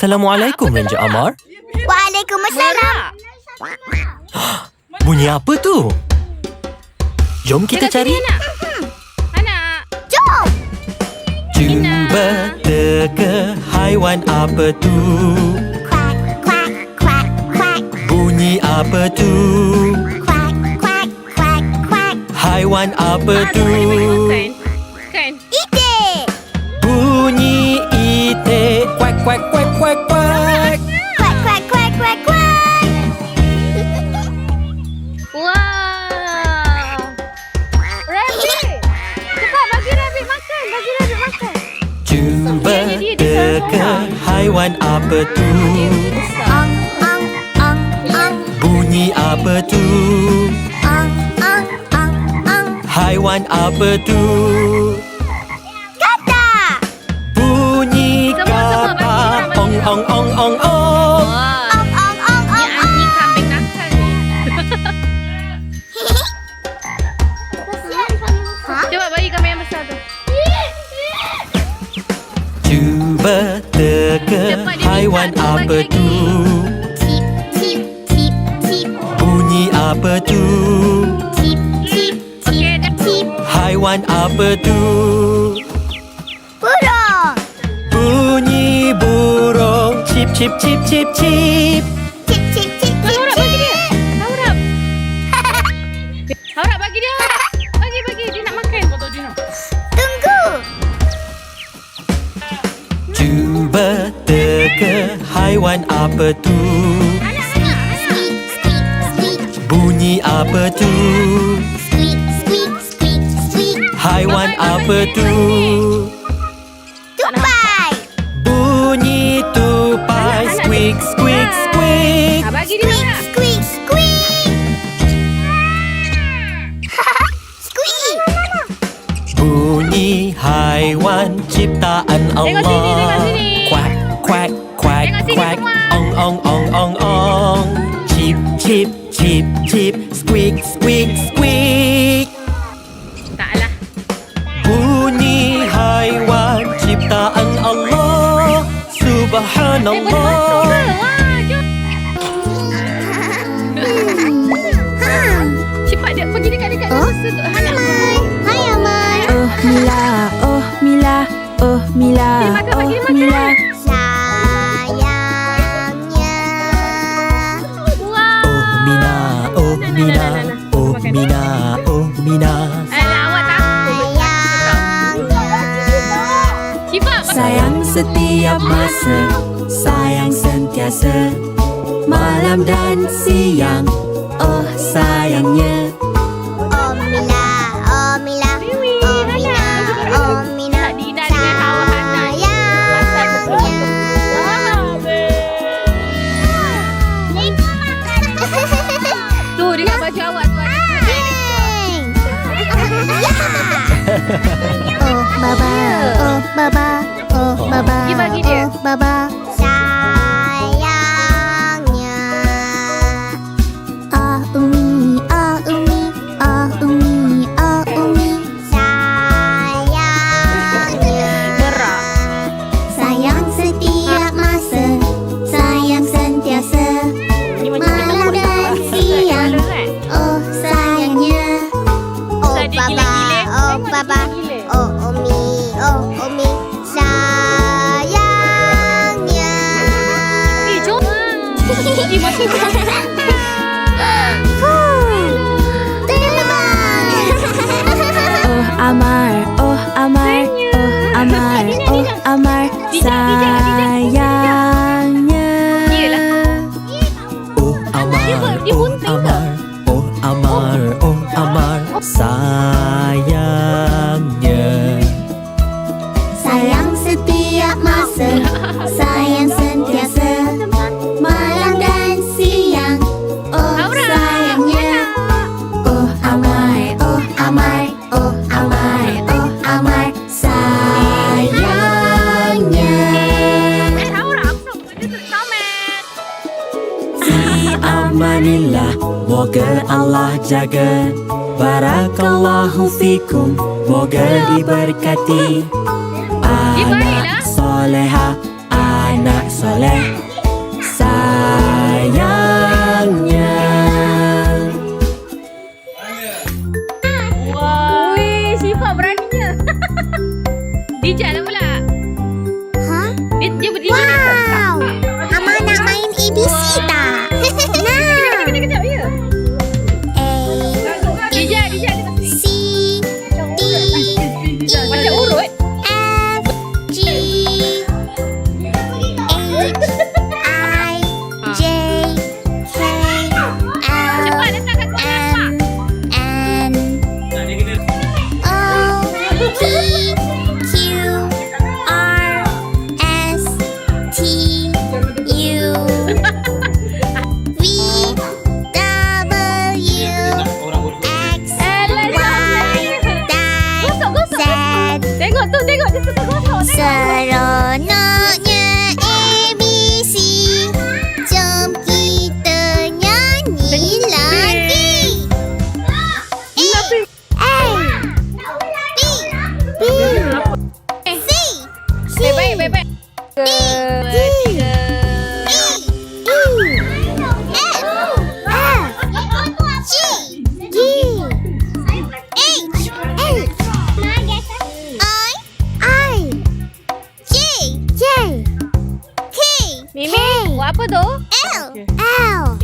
Assalamualaikum, Ranger Amar. Waalaikumsalam. Bunyi apa tu? Jom kita cari. Anak. Jom. Cuba teka haiwan apa tu? Quack, quack, quack, quack. Bunyi apa tu? Quack, quack, quack, quack. Haiwan apa tu? Makan. Kan? Itik. Bunyi itik. Quack, quack, quack, quack, quack. Quack, quack, quack, quack, quack. Wah. Rabbit. Cepat bagi rabbit makan. Bagi rabbit makan. Cuba teka haiwan apa tu? Ong, ong, ong, ong. Bunyi apa tu? Ong, ong, ong, ong. Haiwan apa tu? Kata. Bunyi Semua kapak. bagi Ong, ong, ong, ong, ong. Wah. Ong, ong, ong, Ni ong, anjing ong. kambing nakal ni. Ha? Cuba bagi kami yang besar tu. Cuba teka Cepat dia haiwan minta tu, apa bagi tu? Tip, tip, tip, tip. Bunyi apa tu? Tip, tip, Okey, tip, dah. tip. Haiwan apa tu? Burung. Bunyi burung. Cip, cip, cip, cip, cip. Tip, tip, tip, tip, Harap bagi dia. tip. Harap. Harap bagi dia. Bagi. Dia nak makan. Tunggu. Cuba teka haiwan apa tu? Squeak, squeak, squeak. Bunyi apa tu? Squeak, squeak, squeak, squeak. Haiwan apa tu? Tupai. Bunyi tupai. Squeak, squeak, squeak. Bagi dia. Squeak, squeak, squeak. Squeak. Bunyi haiwan ciptaan Allah. Tengok sini. Quack, quack, quack, Tengok sini quack. semua. Ong, ong, ong, ong, ong. Chip, chip, chip, chip. Squeak, squeak, squeak. Taklah. Bunyi haiwan ciptaan Allah. Subhanallah. Wah, jom. Cepat dia pergi dekat-dekat. Oh, Anak. Hai Amar. Oh Mila, oh Mila, oh Mila, oh Mila. Sayangnya. Wah. Oh Mina, oh Mina, oh Mina, oh Mina. Alah, awak takut. Sayangnya. Cepat. Sayang setiap masa, sayang sentiasa, malam dan siang, oh sayangnya. Oh Mila, oh Mila, oh Mina, oh Mina. Dina dengan Hawa Hana. Tu dengan baju awak tu ada. Oh Baba, oh Baba, oh Baba, Pergi bagi dia. oh Baba. Sayangnya. Ah Umi, ah Umi, ah Umi, ah Umi. Sayangnya. Gerak. Sayang setiap masa, sayang sentiasa, malam dan siang. Oh sayangnya. Oh Tadi Baba, gila-gila. oh Baba, oh Umi, oh Umi. Sayangnya. Jom. Pergi masuk. Oh Amar, oh Amar, oh Amar, oh Amar, sayangnya. Oh Amar, Dia oh bunting Amar, oh Amar, oh Amar. Sayangnya. Sayang setiap masa, sayang sentiasa, malam dan siang. Oh sayangnya. Oh Amar, oh Amar, oh Amar, oh Amar. Sayangnya. Fi amanillah, moga Allah jaga. Barakallahu fikum, moga diberkati. Anak baiklah. soleha, anak soleh sayangnya. Wih, Syifa beraninya. Dija lah pula. Hah? Dia berdiri. Wow! Ama nak main ABC tak? Nah! Kejap ya. A, Dija dia C, D, E, macam urut. F, G, H, I, J, K, Cepat L, letak kat kepala M, N, O, P, Q, R, S, T, U, V, W, X, Y, dan Z. Tengok tu, tengok dia suka gosok. Seronoknya ABC. Jom kita nyanyi lagi. A, B, C, Baik, baik, baik. Tiga. Mimi, buat apa tu? L